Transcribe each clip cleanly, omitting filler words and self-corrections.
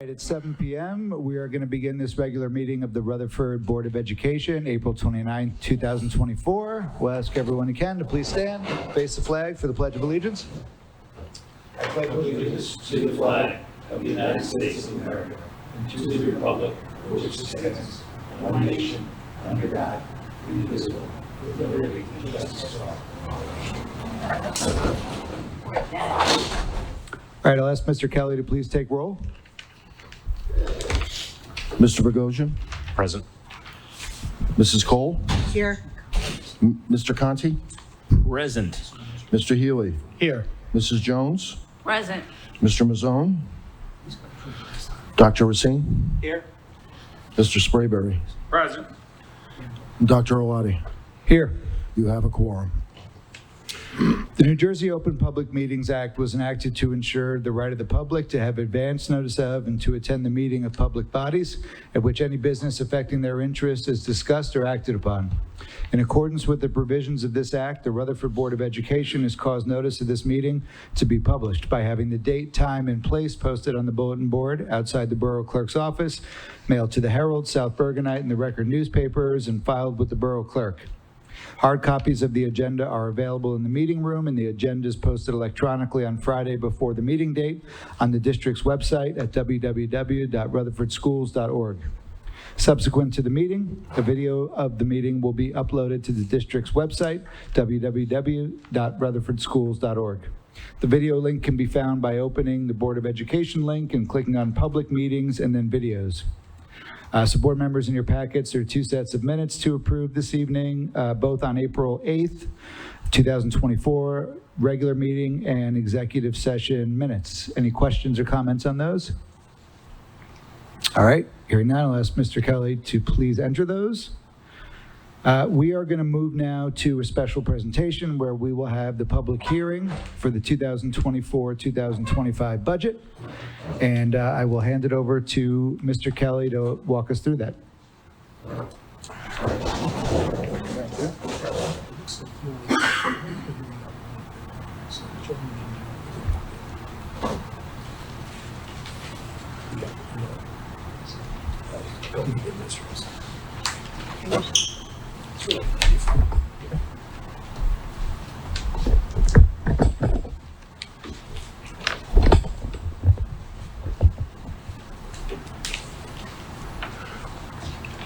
It's 7 p.m. We are going to begin this regular meeting of the Rutherford Board of Education, April 29, 2024. We'll ask everyone who can to please stand, face the flag for the Pledge of Allegiance. I pledge allegiance to the flag of the United States of America and to the republic for which it stands, one nation, under God, indivisible, with liberty and justice for all. All right, I'll ask Mr. Kelly to please take roll. Mr. Bogosian? Present. Mrs. Cole? Here. Mr. Conti? Present. Mr. Healy? Here. Mrs. Jones? Present. Mr. Mazzone? Dr. Racine? Here. Mr. Sprayberry? Present. Dr. Olati? Here. You have a quorum. The New Jersey Open Public Meetings Act was enacted to ensure the right of the public to have advance notice of and to attend the meeting of public bodies at which any business affecting their interest is discussed or acted upon. In accordance with the provisions of this act, the Rutherford Board of Education has caused notice of this meeting to be published by having the date, time, and place posted on the bulletin board outside the Borough Clerk's office, mailed to the Herald, South Bergenite, and the Record newspapers, and filed with the Borough Clerk. Hard copies of the agenda are available in the meeting room, and the agenda is posted electronically on Friday before the meeting date on the district's website at www.rutherfordschools.org. Subsequent to the meeting, a video of the meeting will be uploaded to the district's website, www.rutherfordschools.org. The video link can be found by opening the Board of Education link and clicking on Public Meetings and then Videos. So board members, in your packets, there are two sets of minutes to approve this evening, both on April 8th, 2024, regular meeting and executive session minutes. Any questions or comments on those? All right, hearing none, I'll ask Mr. Kelly to please enter those. We are going to move now to a special presentation where we will have the public hearing for the 2024-2025 budget. And I will hand it over to Mr. Kelly to walk us through that.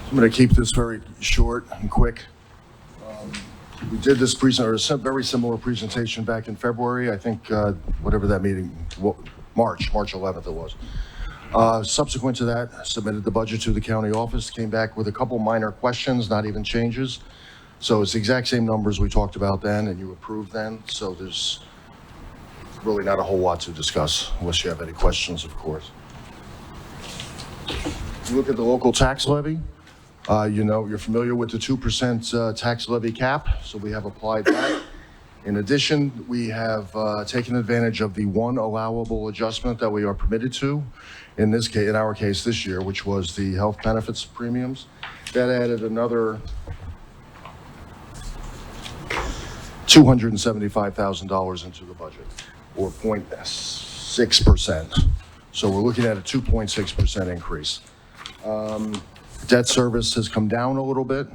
I'm going to keep this very short and quick. We did this very similar presentation back in February, I think, whatever that meeting, March 11th it was. Subsequent to that, submitted the budget to the county office, came back with a couple minor questions, not even changes. So it's the exact same numbers we talked about then and you approved then. So there's really not a whole lot to discuss unless you have any questions, of course. You look at the local tax levy. You're familiar with the 2% tax levy cap, so we have applied that. In addition, we have taken advantage of the one allowable adjustment that we are permitted to, in our case this year, which was the health benefits premiums. That added another $275,000 into the budget, or 0.6%. So we're looking at a 2.6% increase. Debt service has come down a little bit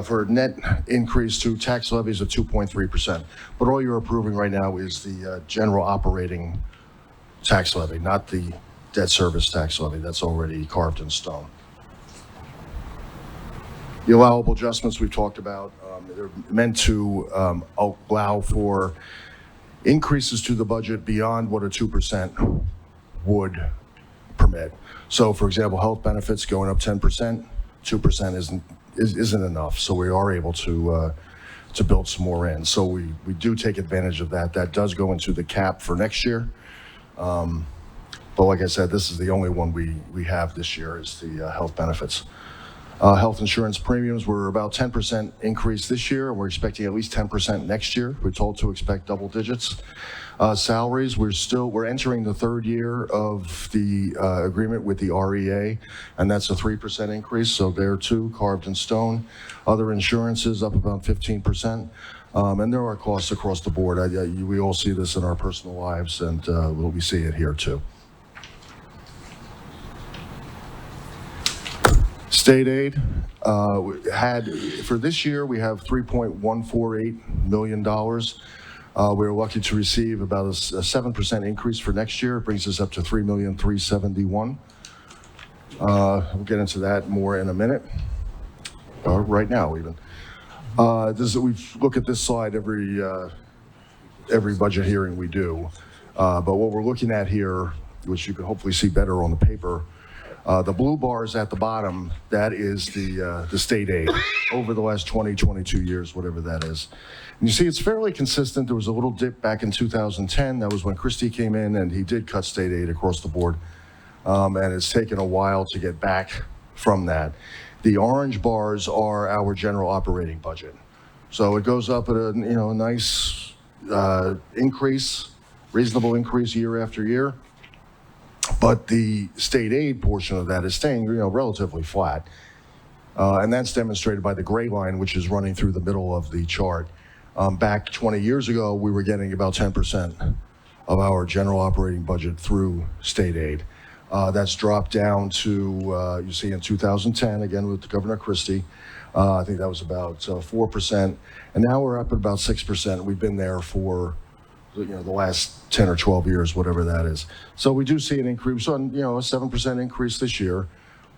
for a net increase to tax levies of 2.3%. But all you're approving right now is the general operating tax levy, not the debt service tax levy. That's already carved in stone. The allowable adjustments we've talked about, they're meant to allow for increases to the budget beyond what a 2% would permit. So, for example, health benefits going up 10%, 2% isn't enough. So we are able to build some more in. So we do take advantage of that. That does go into the cap for next year. But like I said, this is the only one we have this year is the health benefits. Health insurance premiums were about 10% increase this year. We're expecting at least 10% next year. We're told to expect double digits. Salaries, we're entering the third year of the agreement with the REA, and that's a 3% increase. So there too, carved in stone. Other insurances up about 15%. And there are costs across the board. We all see this in our personal lives, and we see it here too. State aid for this year, we have $3.148 million. We're lucky to receive about a 7% increase for next year. It brings us up to $3,371,000. We'll get into that more in a minute, right now even. We look at this slide every budget hearing we do. But what we're looking at here, which you can hopefully see better on the paper, the blue bars at the bottom, that is the state aid over the last 20, 22 years, whatever that is. And you see it's fairly consistent. There was a little dip back in 2010. That was when Christie came in and he did cut state aid across the board. And it's taken a while to get back from that. The orange bars are our general operating budget. So it goes up at a nice increase, reasonable increase year after year. But the state aid portion of that is staying relatively flat. And that's demonstrated by the gray line, which is running through the middle of the chart. Back 20 years ago, we were getting about 10% of our general operating budget through state aid. That's dropped down to, you see in 2010, again with Governor Christie, I think that was about 4%. And now we're up at about 6%. We've been there for the last 10 or 12 years, whatever that is. So we do see an increase on, a 7% increase this year,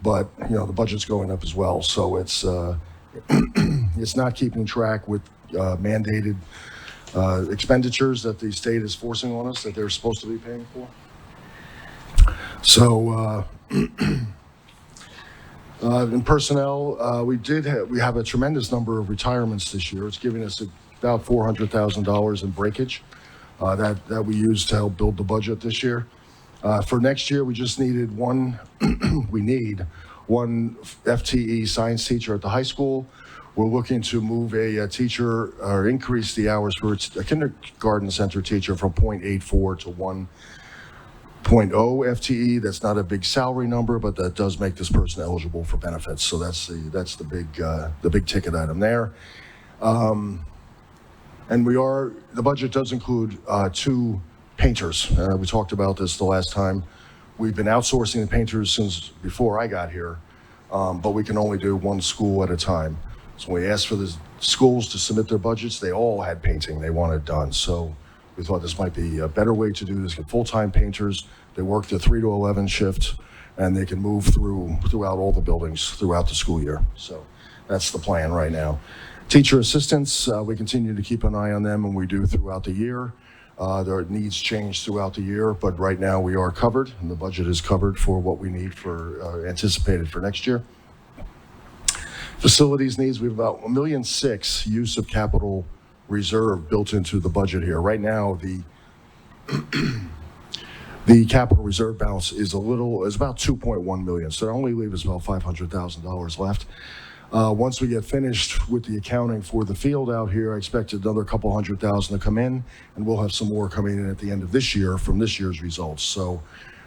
but, the budget's going up as well. So it's, it's not keeping track with mandated expenditures that the state is forcing on us that they're supposed to be paying for. So in personnel, we have a tremendous number of retirements this year. It's giving us about $400,000 in breakage that we used to help build the budget this year. For next year, we just needed we need one FTE science teacher at the high school. We're looking to move a teacher or increase the hours for a kindergarten center teacher from 0.84 to 1.0 FTE. That's not a big salary number, but that does make this person eligible for benefits. So that's the big ticket item there. And the budget does include 2 painters. We talked about this the last time. We've been outsourcing the painters since before I got here, but we can only do 1 school at a time. So when we asked for the schools to submit their budgets, they all had painting they wanted done. So we thought this might be a better way to do this. Get full-time painters. They work the 3 to 11 shift, and they can move throughout all the buildings throughout the school year. So that's the plan right now. Teacher assistants, we continue to keep an eye on them, and we do throughout the year. Their needs change throughout the year, but right now we are covered, and the budget is covered for what we need for anticipated for next year. Facilities needs, we have about $1.6 million use of capital reserve built into the budget here. Right now, the capital reserve balance is about 2.1 million. So it only leaves us about $500,000 left. Once we get finished with the accounting for the field out here, I expect another couple $100,000 to come in, and we'll have some more coming in at the end of this year from this year's results. So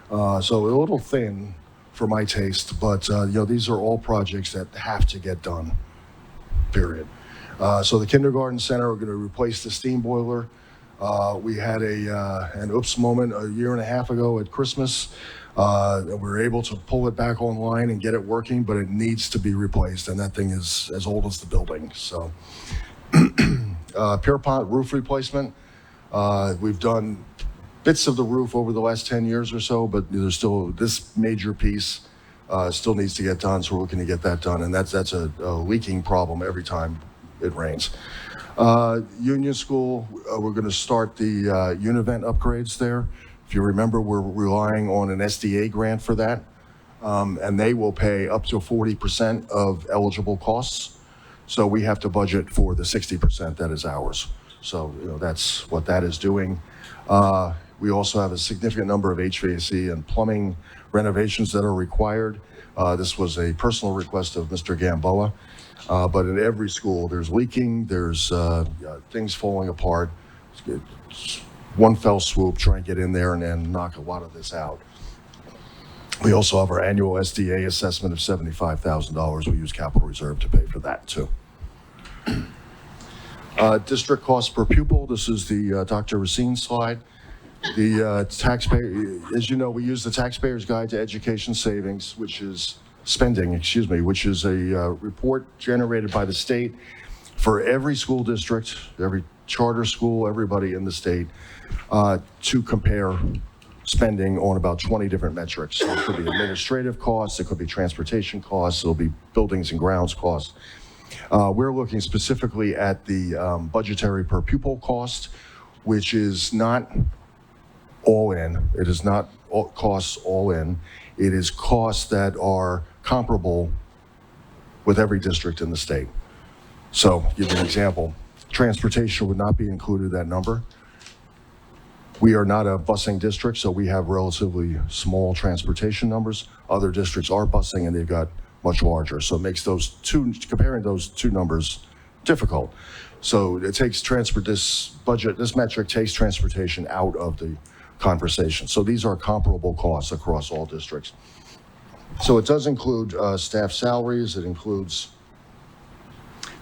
a little thin for my taste, but these are all projects that have to get done, period. So the kindergarten center, we're going to replace the steam boiler. We had an oops moment a year and a half ago at Christmas. We were able to pull it back online and get it working, but it needs to be replaced, and that thing is as old as the building. So Pierpont roof replacement. We've done bits of the roof over the last 10 years or so, but there's still this major piece still needs to get done, so we're looking to get that done, and that's a leaking problem every time it rains. Union School, we're going to start the Univent upgrades there. If you remember, we're relying on an SDA grant for that, and they will pay up to 40% of eligible costs. So we have to budget for the 60% that is ours. So that's what that is doing. We also have a significant number of HVAC and plumbing renovations that are required. This was a personal request of Mr. Gamboa. But in every school, there's leaking, there's things falling apart. It's one fell swoop, try and get in there and knock a lot of this out. We also have our annual SDA assessment of $75,000. We use capital reserve to pay for that too. District cost per pupil. This is the Dr. Racine slide. The taxpayer, as you know, we use the Taxpayer's Guide to Education Savings, which is spending, which is a report generated by the state for every school district, every charter school, everybody in the state, to compare spending on about 20 different metrics. So it could be administrative costs, it could be transportation costs, it'll be buildings and grounds costs. We're looking specifically at the budgetary per pupil cost, which is not all in. It is not costs all in. It is costs that are comparable with every district in the state. So, give you an example. Transportation would not be included in that number. We are not a busing district, so we have relatively small transportation numbers. Other districts are busing and they've got much larger. So it makes comparing those two numbers difficult. So it takes this metric takes transportation out of the conversation. So these are comparable costs across all districts. So it does include staff salaries, it includes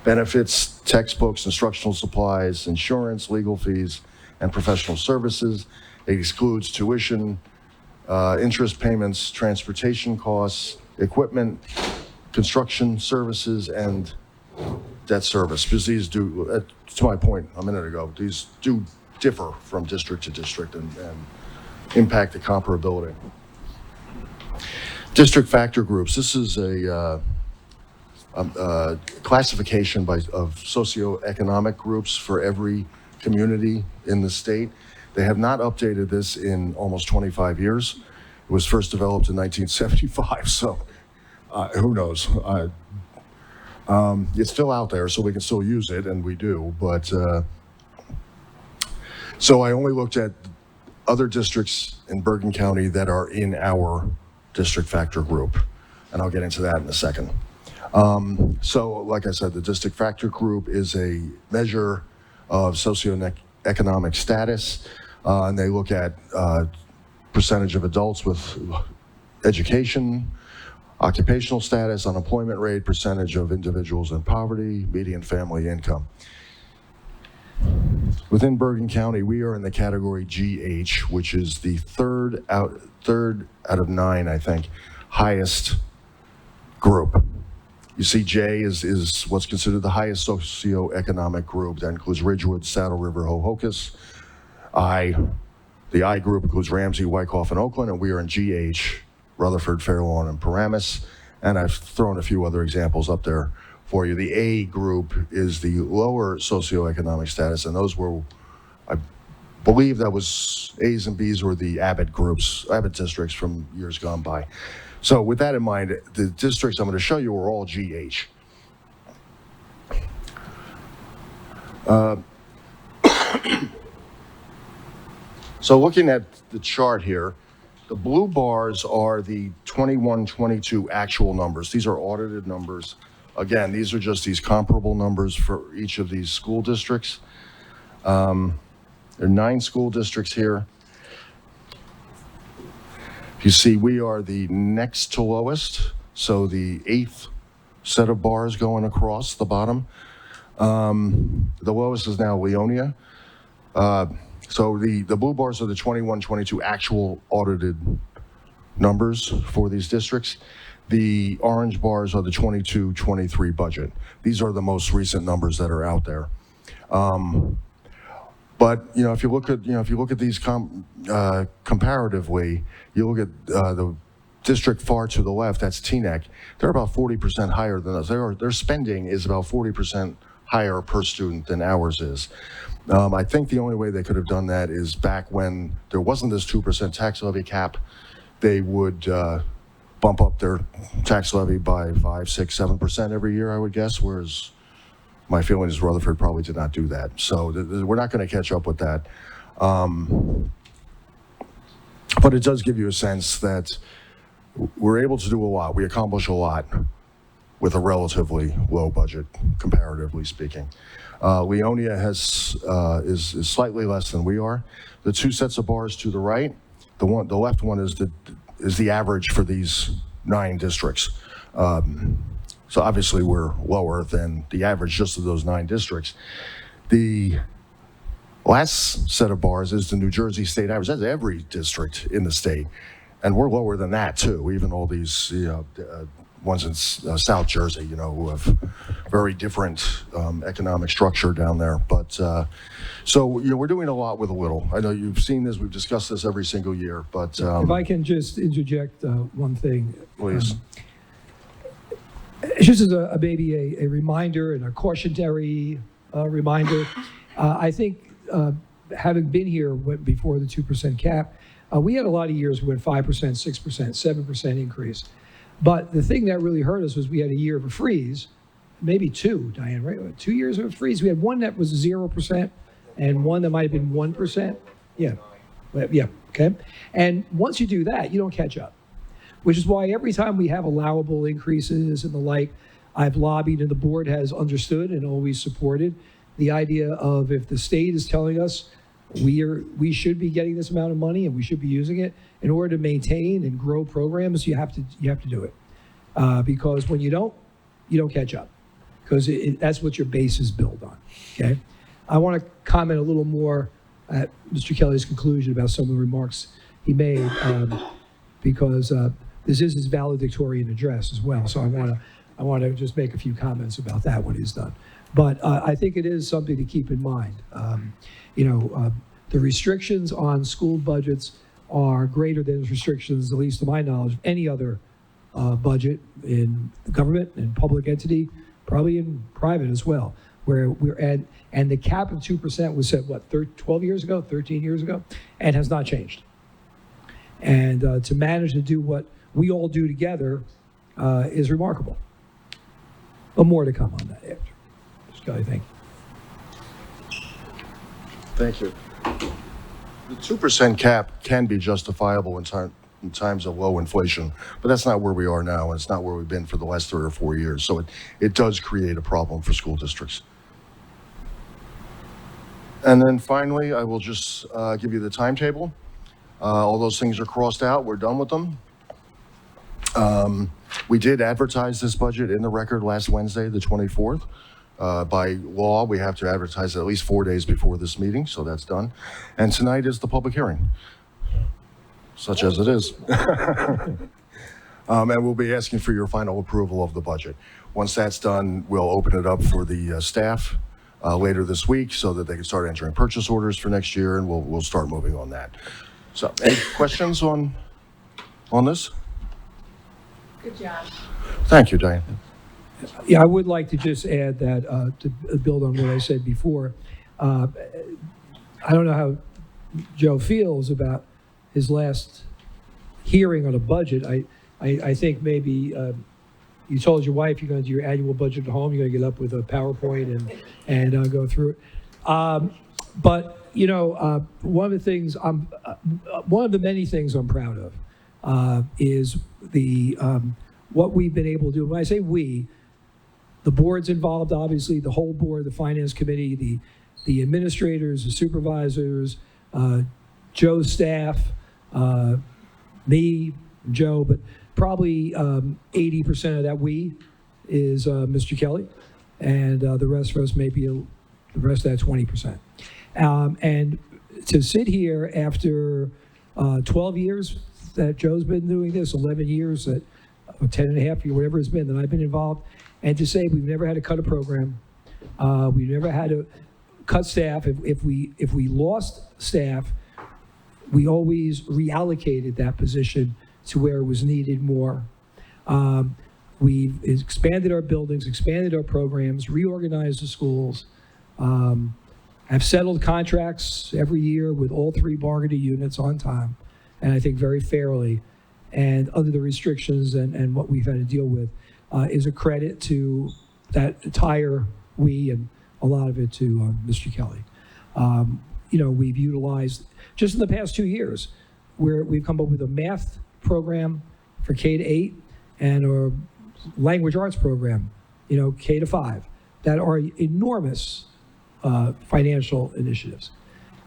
benefits, textbooks, instructional supplies, insurance, legal fees, and professional services. It excludes tuition, interest payments, transportation costs, equipment, construction services, and debt service. Because these do, to my point a minute ago, these do differ from district to district and impact the comparability. District factor groups. This is a classification of socioeconomic groups for every community in the state. They have not updated this in almost 25 years. It was first developed in 1975, so who knows? It's still out there, so we can still use it, and we do, but so I only looked at other districts in Bergen County that are in our district factor group, and I'll get into that in a second. So, like I said, the district factor group is a measure of socioeconomic status, and they look at percentage of adults with education, occupational status, unemployment rate, percentage of individuals in poverty, median family income. Within Bergen County, we are in the category GH, which is the third out of 9, I think, highest group. You see, J is what's considered the highest socioeconomic group. That includes Ridgewood, Saddle River, Ho-Hokus. The I group includes Ramsey, Wyckoff, and Oakland, and we are in GH, Rutherford, Fair Lawn, and Paramus. And I've thrown a few other examples up there for you. The A group is the lower socioeconomic status, and those were, I believe that was A's and B's were the Abbott districts from years gone by. So with that in mind, the districts I'm going to show you are all GH. So looking at the chart here, the blue bars are the 21-22 actual numbers. These are audited numbers. Again, these are just these comparable numbers for each of these school districts. There are 9 school districts here. You see, we are the next to lowest, so the 8th set of bars going across the bottom. The lowest is now Leonia. So the blue bars are the 21-22 actual audited numbers for these districts. The orange bars are the 22-23 budget. These are the most recent numbers that are out there. But if you look at these comparatively, you look at the district far to the left, that's Teaneck. They're about 40% higher than us. Their spending is about 40% higher per student than ours is. I think the only way they could have done that is back when there wasn't this 2% tax levy cap, they would bump up their tax levy by 5, 6, 7% every year, I would guess, whereas my feeling is Rutherford probably did not do that. So we're not going to catch up with that. But it does give you a sense that we're able to do a lot. We accomplish a lot with a relatively low budget, comparatively speaking. Leonia is slightly less than we are. The 2 sets of bars to the right, the left one is the average for these 9 districts. So obviously we're lower than the average just of those 9 districts. The last set of bars is the New Jersey state average. That's every district in the state. And we're lower than that too, even all these ones in South Jersey, who have very different economic structure down there. But so we're doing a lot with a little. I know you've seen this. We've discussed this every single year. But if I can just interject one thing, please. Just as maybe a reminder and a cautionary reminder, I think having been here before the 2% cap, we had a lot of years with 5%, 6%, 7% increase. But the thing that really hurt us was we had a year of a freeze, maybe two, Diane, right? 2 years of a freeze. We had one that was 0% and one that might have been 1%. Yeah, okay. And once you do that, you don't catch up, which is why every time we have allowable increases and the like, I've lobbied and the board has understood and always supported the idea of if the state is telling us we should be getting this amount of money and we should be using it in order to maintain and grow programs, you have to do it. Because when you don't catch up, because that's what your base is built on, okay? I want to comment a little more at Mr. Kelly's conclusion about some of the remarks he made, because this is his valedictorian address as well. So I want to just make a few comments about that when he's done. But I think it is something to keep in mind. The restrictions on school budgets are greater than the restrictions, at least to my knowledge, of any other budget in the government and public entity, probably in private as well, where we're at, and the cap of 2% was set, 12 years ago, 13 years ago, and has not changed. And to manage to do what we all do together is remarkable. But more to come on that after. Mr. Kelly, thank you. Thank you. The 2% cap can be justifiable in times of low inflation, but that's not where we are now, and it's not where we've been for the last 3 or 4 years. So it does create a problem for school districts. And then finally, I will just give you the timetable. All those things are crossed out. We're done with them. We did advertise this budget in the record last Wednesday, the 24th. By law, we have to advertise it at least 4 days before this meeting, so that's done. And tonight is the public hearing, such as it is. And we'll be asking for your final approval of the budget. Once that's done, we'll open it up for the staff later this week so that they can start entering purchase orders for next year, and we'll start moving on that. So, any questions on this? Good job. Thank you, Diane. Yeah, I would like to just add that, to build on what I said before, I don't know how Joe feels about his last hearing on a budget. I think maybe you told your wife you're going to do your annual budget at home, you're going to get up with a PowerPoint and go through it. But, one of the things one of the many things I'm proud of is what we've been able to do. When I say we, the board's involved, obviously, the whole board, the finance committee, the administrators, the supervisors, Joe's staff, me, Joe, but probably 80% of that we is Mr. Kelly, and the rest of us maybe the rest of that 20%. And to sit here after 12 years that Joe's been doing this, 11 years, 10 and a half years, whatever it's been that I've been involved, and to say we've never had to cut a program, we've never had to cut staff. If we lost staff, we always reallocated that position to where it was needed more. We've expanded our buildings, expanded our programs, reorganized the schools, have settled contracts every year with all 3 bargaining units on time, and I think very fairly, and under the restrictions and what we've had to deal with, is a credit to that entire we and a lot of it to Mr. Kelly. We've utilized, just in the past 2 years, where we've come up with a math program for K-8 and a language arts program, K-5, that are enormous financial initiatives.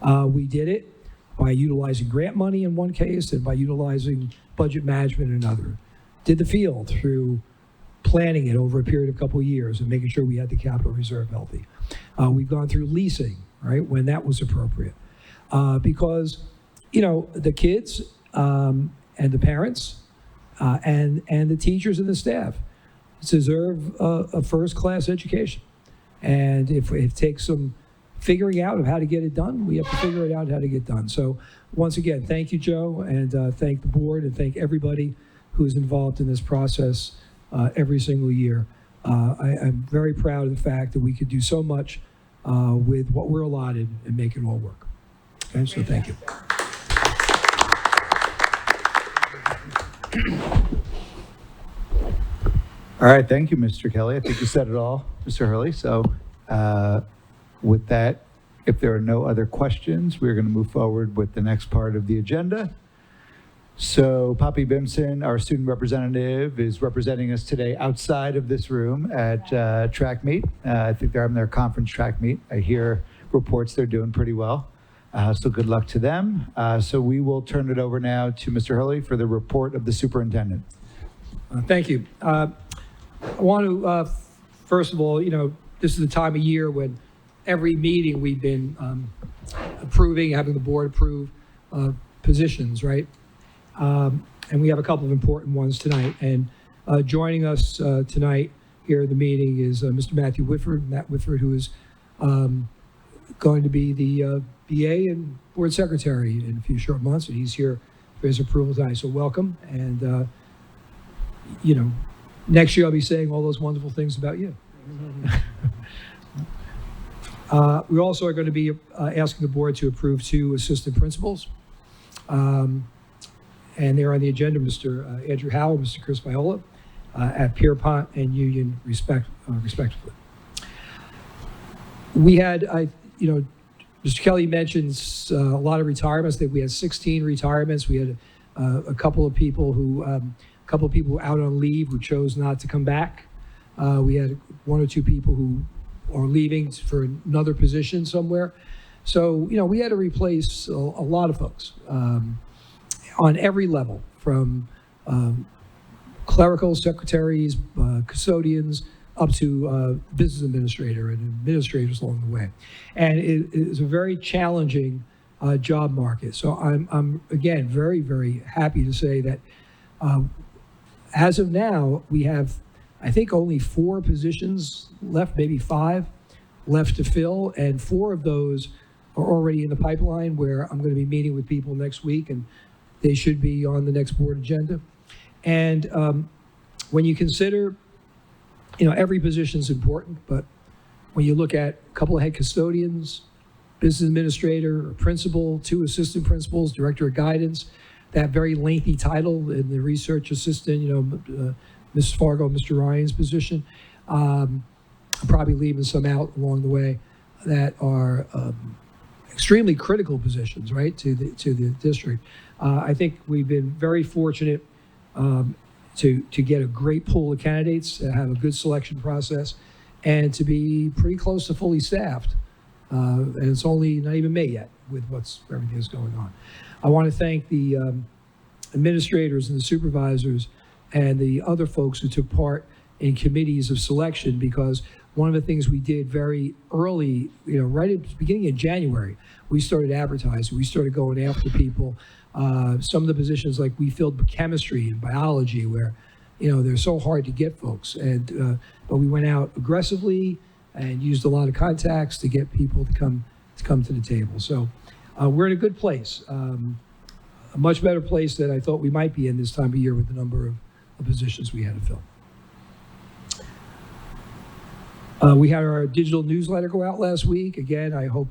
We did it by utilizing grant money in one case and by utilizing budget management in another. Did the field through planning it over a period of a couple of years and making sure we had the capital reserve healthy. We've gone through leasing, right, when that was appropriate. Because, the kids and the parents and the teachers and the staff deserve a first-class education. And if it takes some figuring out of how to get it done, we have to figure it out how to get done. So once again, thank you, Joe, and thank the board, and thank everybody who's involved in this process every single year. I'm very proud of the fact that we could do so much with what we're allotted and make it all work. Okay, so thank you. All right, thank you, Mr. Kelly. I think you said it all, Mr. Hurley. So with that, if there are no other questions, we're going to move forward with the next part of the agenda. So Poppy Bimson, our student representative, is representing us today outside of this room at track meet. I think they're having their conference track meet. I hear reports they're doing pretty well. So good luck to them. So we will turn it over now to Mr. Hurley for the report of the superintendent. Thank you. I want to, first of all, this is the time of year when every meeting we've been having the board approve positions, right? And we have a couple of important ones tonight. And joining us tonight here at the meeting is Mr. Matt Whitford, who is going to be the BA and board secretary in a few short months, and he's here for his approval tonight. So welcome. And, next year I'll be saying all those wonderful things about you. We also are going to be asking the board to approve 2 assistant principals. And they're on the agenda, Mr. Andrew Howell, Mr. Chris Viola, at Pierpont and Union, respectively. We had, Mr. Kelly mentions a lot of retirements. That we had 16 retirements. We had a couple of people who out on leave who chose not to come back. We had 1 or 2 people who are leaving for another position somewhere. So, we had to replace a lot of folks on every level, from clerical secretaries, custodians, up to business administrator and administrators along the way. And it is a very challenging job market. So I'm again, very, very happy to say that as of now, we have, I think, only 4 positions left, maybe 5 left to fill, and 4 of those are already in the pipeline, where I'm going to be meeting with people next week, and they should be on the next board agenda. And when you consider, every position is important, but when you look at a couple of head custodians, business administrator, a principal, 2 assistant principals, director of guidance, that very lengthy title in the research assistant, Ms. Fargo, Mr. Ryan's position, I'm probably leaving some out along the way that are extremely critical positions, right, to the district. I think we've been very fortunate to get a great pool of candidates, to have a good selection process, and to be pretty close to fully staffed. And it's only not even May yet with everything that's going on. I want to thank the administrators and the supervisors and the other folks who took part in committees of selection, because one of the things we did very early, right at the beginning of January, we started advertising. We started going after people. Some of the positions, like we filled chemistry and biology, where, they're so hard to get folks. And but we went out aggressively and used a lot of contacts to get people to come to the table. So we're in a good place, a much better place than I thought we might be in this time of year with the number of positions we had to fill. We had our digital newsletter go out last week. Again, I hope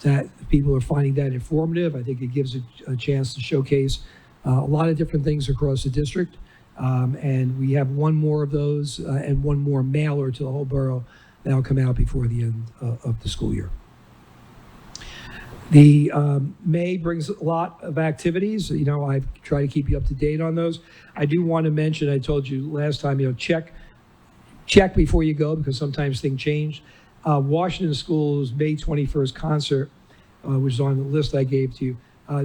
that people are finding that informative. I think it gives a chance to showcase a lot of different things across the district. And we have 1 more of those and 1 more mailer to the whole borough that'll come out before the end of the school year. The May brings a lot of activities. I try to keep you up to date on those. I do want to mention, I told you last time, check before you go, because sometimes things change. Washington School's May 21st concert, which is on the list I gave to you,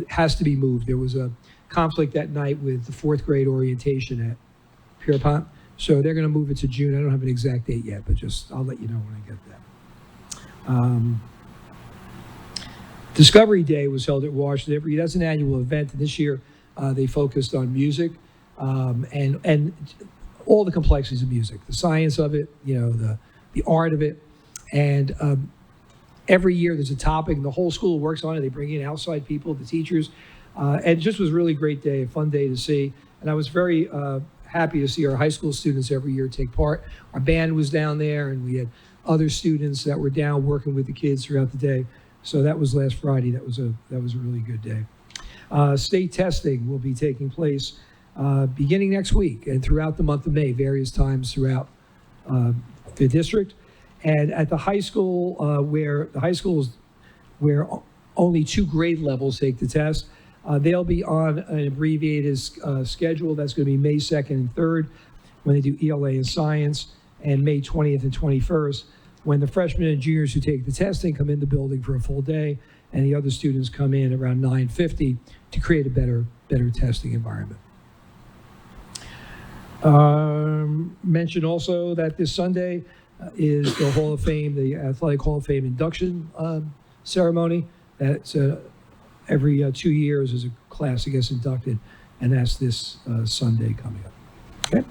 has to be moved. There was a conflict that night with the 4th grade orientation at Pierpont, so they're going to move it to June. I don't have an exact date yet, but I'll let you know when I get that. Discovery Day was held at Washington. That's an annual event, and this year they focused on music. and all the complexities of music, the science of it, the art of it. And every year there's a topic, and the whole school works on it. They bring in outside people, the teachers. And it just was a really great day, a fun day to see. And I was very happy to see our high school students every year take part. Our band was down there, and we had other students that were down working with the kids throughout the day. So that was last Friday. That was a really good day. State testing will be taking place beginning next week and throughout the month of May, various times throughout the district. And at the high school, where only 2 grade levels take the test, they'll be on an abbreviated schedule. That's going to be May 2nd and 3rd when they do ELA and science, and May 20th and 21st when the freshmen and juniors who take the testing come in the building for a full day, and the other students come in around 9:50 to create a better testing environment. Mention also that this Sunday is the Hall of Fame, the Athletic Hall of Fame induction ceremony. That's every 2 years is a class that gets inducted, and that's this Sunday coming up. Okay.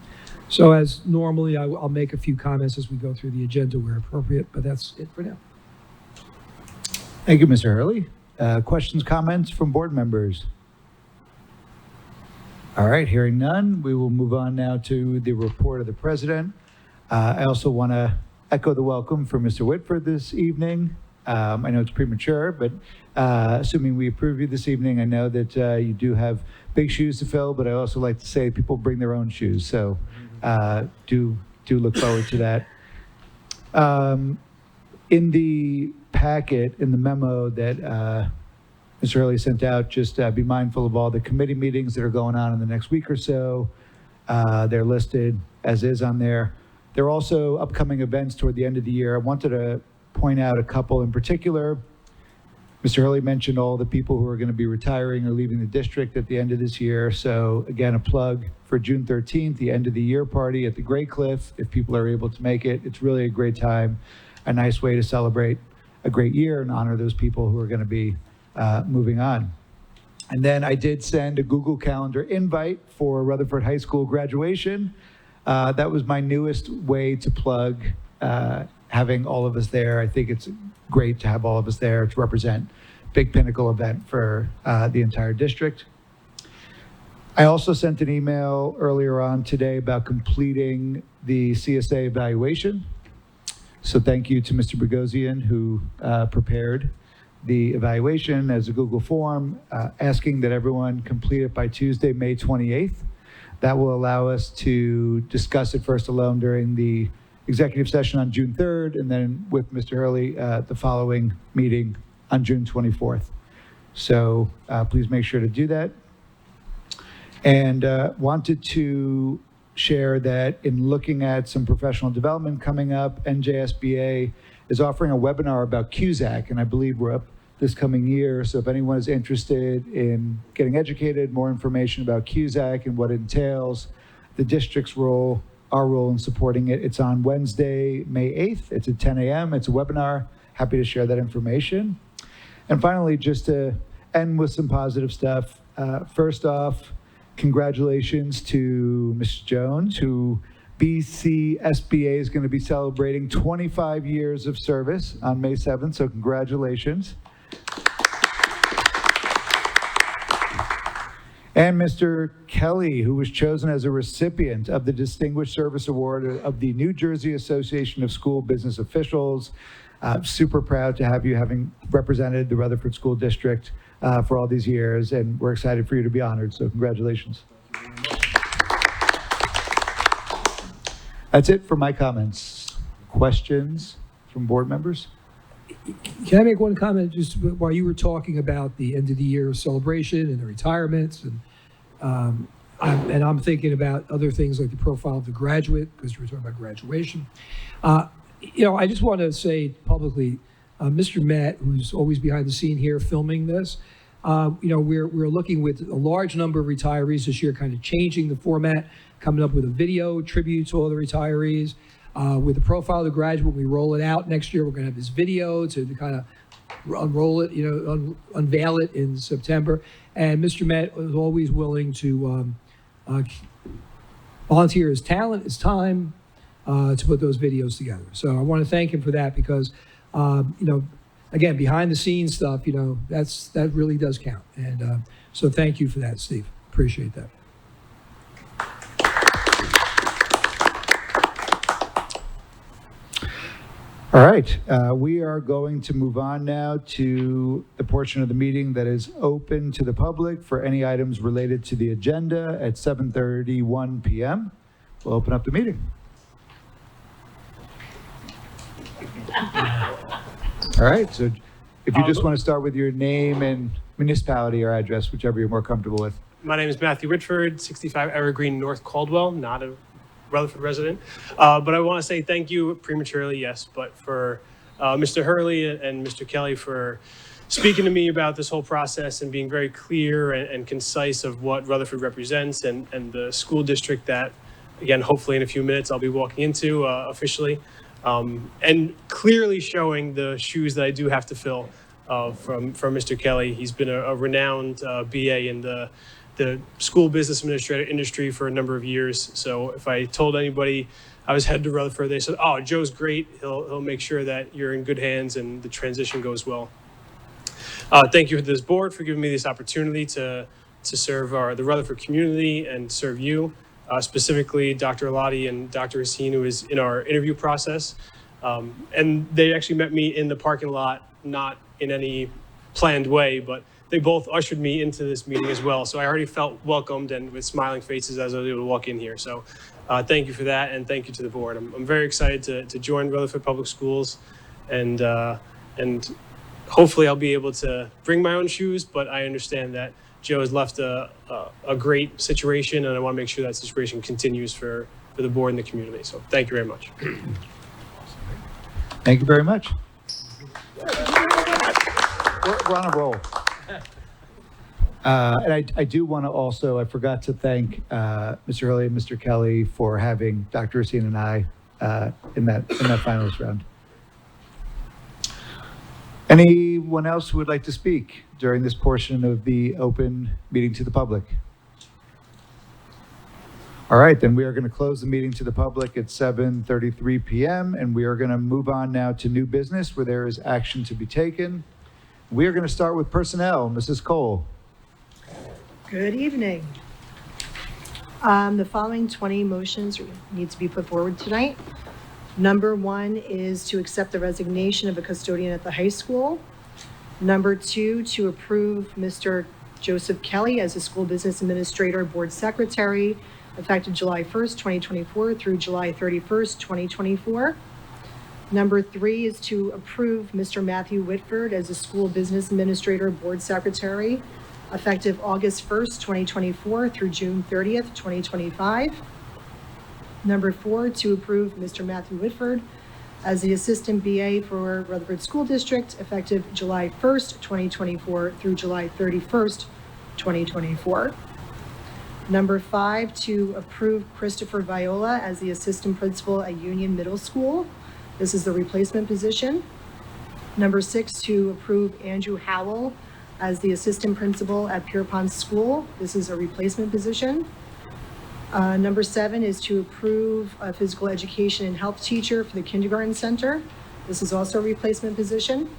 So as normally, I'll make a few comments as we go through the agenda where appropriate, but that's it for now. Thank you, Mr. Hurley. Questions, comments from board members? All right, hearing none, we will move on now to the report of the president. I also want to echo the welcome for Mr. Whitford this evening. I know it's premature, but assuming we approve you this evening, I know that you do have big shoes to fill, but I also like to say people bring their own shoes. So do look forward to that. In the packet, in the memo that Mr. Hurley sent out, just be mindful of all the committee meetings that are going on in the next week or so. They're listed as is on there. There are also upcoming events toward the end of the year. I wanted to point out a couple in particular. Mr. Hurley mentioned all the people who are going to be retiring or leaving the district at the end of this year. So again, a plug for June 13th, the end of the year party at the Great Cliff. If people are able to make it, it's really a great time, a nice way to celebrate a great year and honor those people who are going to be moving on. And then I did send a Google Calendar invite for Rutherford High School graduation. That was my newest way to plug having all of us there. I think it's great to have all of us there to represent big pinnacle event for the entire district. I also sent an email earlier on today about completing the CSA evaluation. So thank you to Mr. Bogosian, who prepared the evaluation as a Google form, asking that everyone complete it by Tuesday, May 28th. That will allow us to discuss it first alone during the executive session on June 3rd, and then with Mr. Hurley, the following meeting on June 24th. So please make sure to do that. And wanted to share that in looking at some professional development coming up, NJSBA is offering a webinar about CUSAC, and I believe we're up this coming year. So if anyone is interested in getting educated, more information about CUSAC and what it entails, the district's role, our role in supporting it, it's on Wednesday, May 8th. It's at 10 a.m. It's a webinar. Happy to share that information. And finally, just to end with some positive stuff, first off, congratulations to Mrs. Jones, who BCSBA is going to be celebrating 25 years of service on May 7th, so congratulations. And Mr. Kelly, who was chosen as a recipient of the Distinguished Service Award of the New Jersey Association of School Business Officials. Super proud to have you having represented the Rutherford School District for all these years, and we're excited for you to be honored, so congratulations. That's it for my comments. Questions from board members? Can I make one comment just while you were talking about the end of the year celebration and the retirements, and I'm thinking about other things like the profile of the graduate, because we're talking about graduation. I just want to say publicly, Mr. Matt, who's always behind the scene here filming this, we're looking with a large number of retirees this year, kind of changing the format, coming up with a video tribute to all the retirees. With the profile of the graduate, we roll it out next year. We're going to have this video to kind of unroll it, unveil it in September. And Mr. Matt was always willing to volunteer his talent, his time to put those videos together. So I want to thank him for that because, again, behind the scenes stuff, that really does count. And so thank you for that, Steve. Appreciate that. All right, we are going to move on now to the portion of the meeting that is open to the public for any items related to the agenda at 7:31 p.m. We'll open up the meeting. All right, so if you just want to start with your name and municipality or address, whichever you're more comfortable with. My name is Matthew Rutherford, 65 Evergreen, North Caldwell, not a Rutherford resident. But I want to say thank you prematurely, yes, but for Mr. Hurley and Mr. Kelly for speaking to me about this whole process and being very clear and concise of what Rutherford represents and the school district that, again, hopefully in a few minutes I'll be walking into officially. And clearly showing the shoes that I do have to fill from Mr. Kelly. He's been a renowned BA in the school business administrator industry for a number of years. So if I told anybody I was headed to Rutherford, they said, "Oh, Joe's great. He'll make sure that you're in good hands and the transition goes well." Thank you to this board for giving me this opportunity to serve the Rutherford community and serve you, specifically Dr. Alati and Dr. Racine, who is in our interview process. And they actually met me in the parking lot, not in any planned way, but they both ushered me into this meeting as well. So I already felt welcomed and with smiling faces as I was able to walk in here. So thank you for that, and thank you to the board. I'm very excited to join Rutherford Public Schools, and hopefully I'll be able to bring my own shoes, but I understand that Joe has left a great situation, and I want to make sure that situation continues for the board and the community. So thank you very much. Thank you very much. We're on a roll. And I do want to also, I forgot to thank Mr. Hurley and Mr. Kelly for having Dr. Racine and I in that finalist round. Anyone else who would like to speak during this portion of the open meeting to the public? All right, then we are going to close the meeting to the public at 7:33 p.m. and we are going to move on now to new business where there is action to be taken. We are going to start with personnel. Mrs. Cole. Good evening. The following 20 motions need to be put forward tonight. Number 1 is to accept the resignation of a custodian at the high school. Number 2, to approve Mr. Joseph Kelly as a school business administrator board secretary, effective July 1st, 2024 through July 31st, 2024. Number 3 is to approve Mr. Matthew Whitford as a school business administrator board secretary, effective August 1st, 2024 through June 30th, 2025. Number 4, to approve Mr. Matthew Whitford as the assistant BA for Rutherford School District, effective July 1st, 2024 through July 31st, 2024. Number 5, to approve Christopher Viola as the assistant principal at Union Middle School. This is the replacement position. Number 6, to approve Andrew Howell as the assistant principal at Pierpont School. This is a replacement position. Number 7 is to approve a physical education and health teacher for the kindergarten center. This is also a replacement position.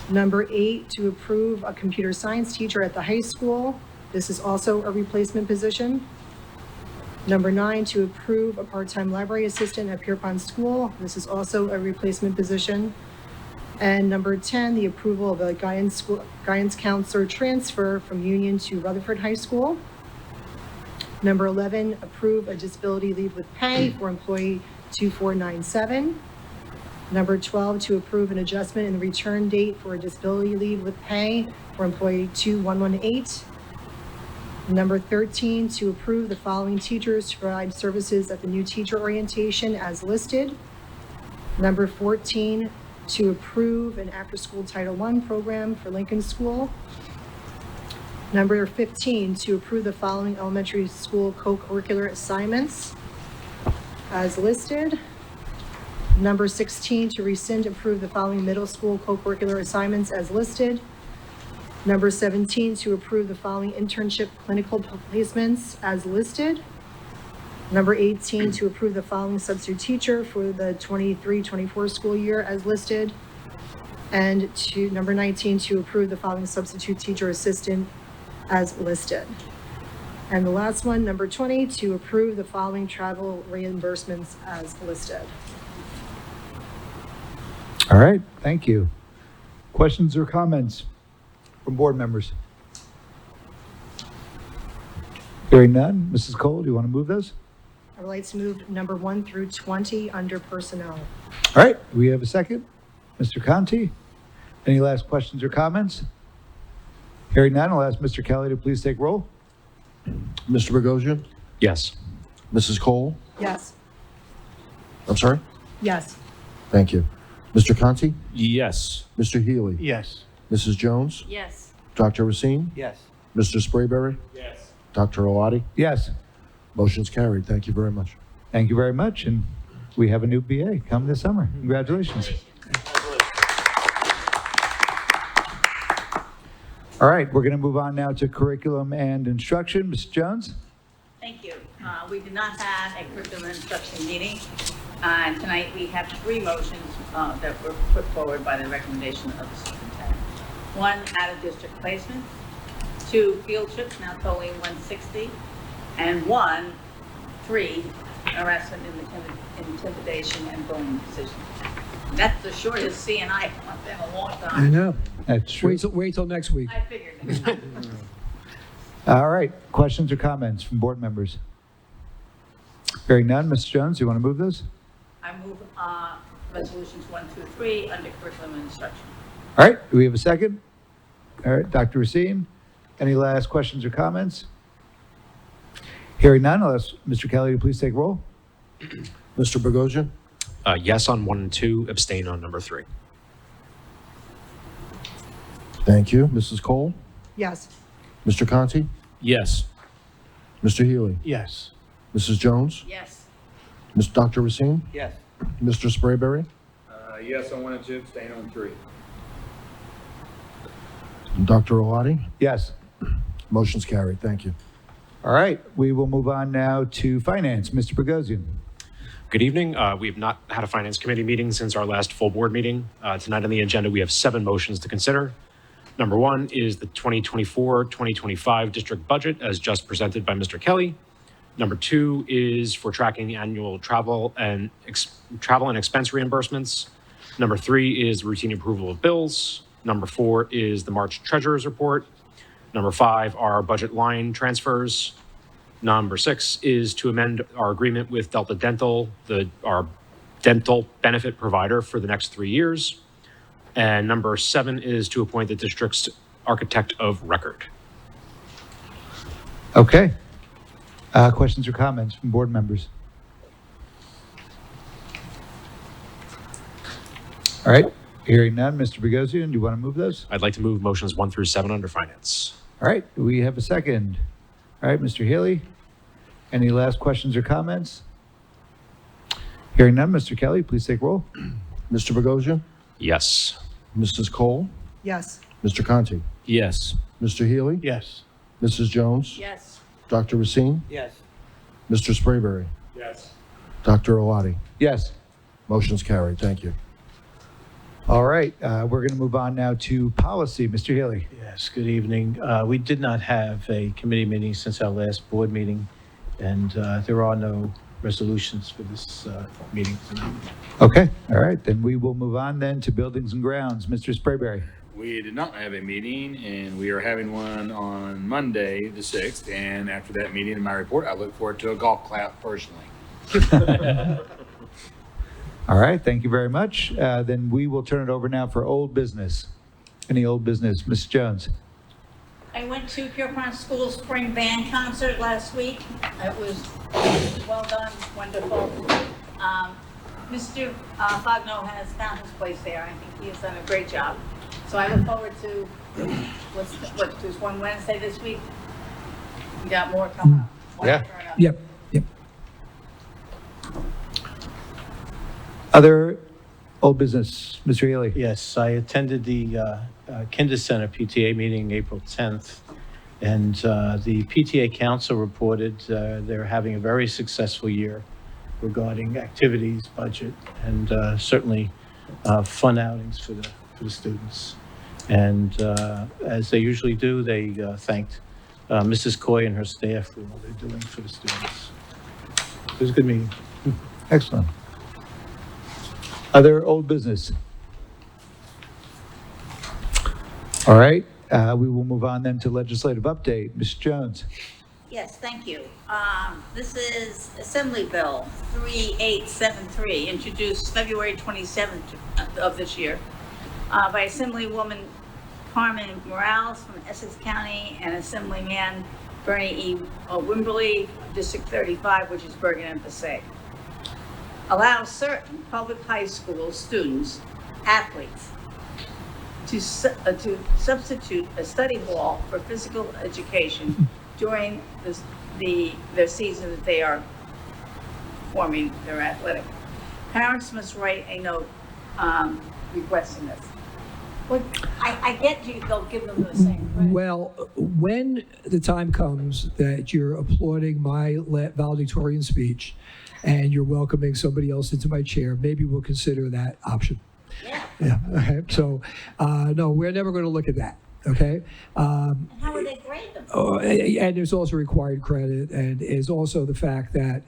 Number 8, to approve a computer science teacher at the high school. This is also a replacement position. Number 9, to approve a part-time library assistant at Pierpont School. This is also a replacement position. And number 10, the approval of a guidance counselor transfer from Union to Rutherford High School. Number 11, approve a disability leave with pay for employee 2497. Number 12, to approve an adjustment in the return date for a disability leave with pay for employee 2118. Number 13, to approve the following teachers to provide services at the new teacher orientation as listed. Number 14, to approve an after-school Title I program for Lincoln School. Number 15, to approve the following elementary school co-curricular assignments as listed. Number 16, to rescind approve the following middle school co-curricular assignments as listed. Number 17, to approve the following internship clinical placements as listed. Number 18, to approve the following substitute teacher for the 23-24 school year as listed. And to number 19, to approve the following substitute teacher assistant as listed. And the last one, number 20, to approve the following travel reimbursements as listed. All right, thank you. Questions or comments from board members? Hearing none. Mrs. Cole, do you want to move those? I would like to move number 1 through 20 under personnel. All right, do we have a second? Mr. Conti? Any last questions or comments? Hearing none, I'll ask Mr. Kelly to please take roll. Mr. Bogosian? Yes. Mrs. Cole? Yes. I'm sorry? Yes. Thank you. Mr. Conti? Yes. Mr. Healy? Yes. Mrs. Jones? Yes. Dr. Racine? Yes. Mr. Sprayberry? Yes. Dr. Alati? Yes, Motion's carried. Thank you very much. thank you very much, and we have a new BA come this summer. Congratulations. All right, we're going to move on now to curriculum and instruction. Ms. Jones? Thank you. We did not have a curriculum instruction meeting. Tonight, we have 3 motions that were put forward by the recommendation of the superintendent. 1, out-of-district placement. 2, field trips, now totaling 160. And 3, harassment, intimidation, and bullying decisions. That's the shortest CNI month in a long I time. know. That's true. Wait till next week. I figured. All right, questions or comments from board members? Hearing none, Ms. Jones, you want to move those? I move resolutions 1 through 3 under curriculum and instruction. All right, do we have a second? All right, Dr. Racine, any last questions or comments? Hearing none, I'll ask Mr. Kelly to please take roll. Mr. Bogosian? Yes on 1 and 2, abstain on number 3. Thank you. Mrs. Cole? Yes. Mr. Conti? Yes. Mr. Healy? Yes. Mrs. Jones? Yes. Dr. Racine? Yes. Mr. Sprayberry? Yes on 1 and 2, abstain on 3. Dr. Alati? Yes. Motion's carried. Thank you. All right, we will move on now to finance. Mr. Bogosian. Good evening. We have not had a finance committee meeting since our last full board meeting. Tonight on the agenda, we have 7 motions to consider. Number 1 is the 2024-2025 district budget as just presented by Mr. Kelly. Number 2 is for tracking annual travel and expense reimbursements. Number 3 is routine approval of bills. Number 4 is the March treasurer's report. Number 5 are budget line transfers. Number 6 is to amend our agreement with Delta Dental, our dental benefit provider for the next 3 years. And number 7 is to appoint the district's architect of record. Okay. Questions or comments from board members? All right, hearing none, Mr. Bogosian, do you want to move those? I'd like to move motions 1 through 7 under finance. All right, do we have a second? All right, Mr. Healy, any last questions or comments? Hearing none, Mr. Kelly, please take roll. Mr. Bogosian? Yes. Mrs. Cole? Yes. Mr. Conti? Yes. Mr. Healy? Yes. Mrs. Jones? Yes. Dr. Racine? Yes. Mr. Sprayberry? Yes. Dr. Alati? Yes. Motion's carried. Thank you. All right, we're going to move on now to policy. Mr. Healy. Yes, good evening. We did not have a committee meeting since our last board meeting, and there are no resolutions for this meeting tonight. Okay, all right, then we will move on then to buildings and grounds. Mr. Sprayberry. We did not have a meeting, and we are having one on Monday, the 6th, and after that meeting in my report, I look forward to a golf clap personally. All right, thank you very much. Then we will turn it over now for old business. Any old business? Ms. Jones. I went to Pierpont School Spring Band Concert last week. It was well done, wonderful. Mr. Fogno has found his place there. I think he has done a great job. So I look forward to, there's one Wednesday this week. We got more coming up. Yeah. Yep. Other old business? Mr. Healy. Yes, I attended the Kinder Center PTA meeting April 10th. And the PTA Council reported they're having a very successful year regarding activities, budget, and certainly fun outings for the students. And as they usually do, they thanked Mrs. Coy and her staff for all they're doing for the students. It was a good meeting. Excellent. Other old business? All right, we will move on then to legislative update. Ms. Jones? Yes, thank you. This is Assembly Bill 3873, introduced February 27th of this year by Assemblywoman Carmen Morales from Essex County and Assemblyman Bernie E. Wimberly, District 35, which is Bergen and Passaic. Allows certain public high school students, athletes, to substitute a study hall for physical education during their season that they are performing their athletic. Parents must write a note requesting this. Well, I get you, they'll give them the same credit. Well, when the time comes that you're applauding my valedictorian speech and you're welcoming somebody else into my chair, maybe we'll consider that option. Yeah, Yeah, okay. So, no, we're never going to look at that, okay? and how would they grade them? And there's also required credit, and is also the fact that,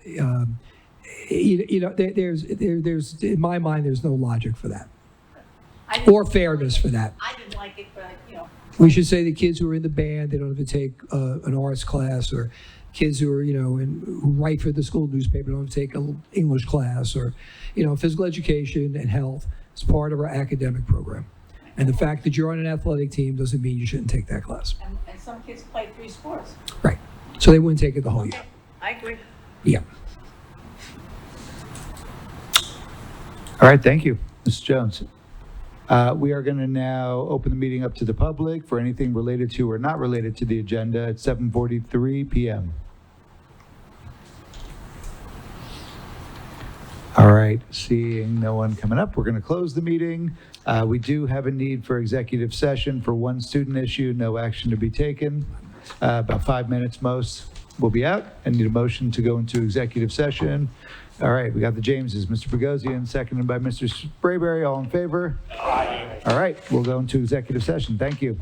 there's, in my mind, there's no logic for that, I didn't or like fairness it. for that. I didn't like it, but, We should say the kids who are in the band, they don't have to take an arts class, or kids who are, who write for the school newspaper don't have to take an English class, or, physical education and health is part of our academic program. And the fact that you're on an athletic team doesn't mean you shouldn't take that class. and some kids play 3 sports. Right. So they wouldn't take it the whole year. I agree. Yeah. All right, thank you, Ms. Jones. We are going to now open the meeting up to the public for anything related to or not related to the agenda at 7:43 p.m. All right, seeing no one coming up, we're going to close the meeting. We do have a need for executive session for one student issue, no action to be taken. About 5 minutes most. We'll be out. I need a motion to go into executive session. All right, we got the Jameses. Mr. Bogosian, seconded by Mr. Sprayberry. All in favor? Aye. All right, we'll go into executive session. Thank you.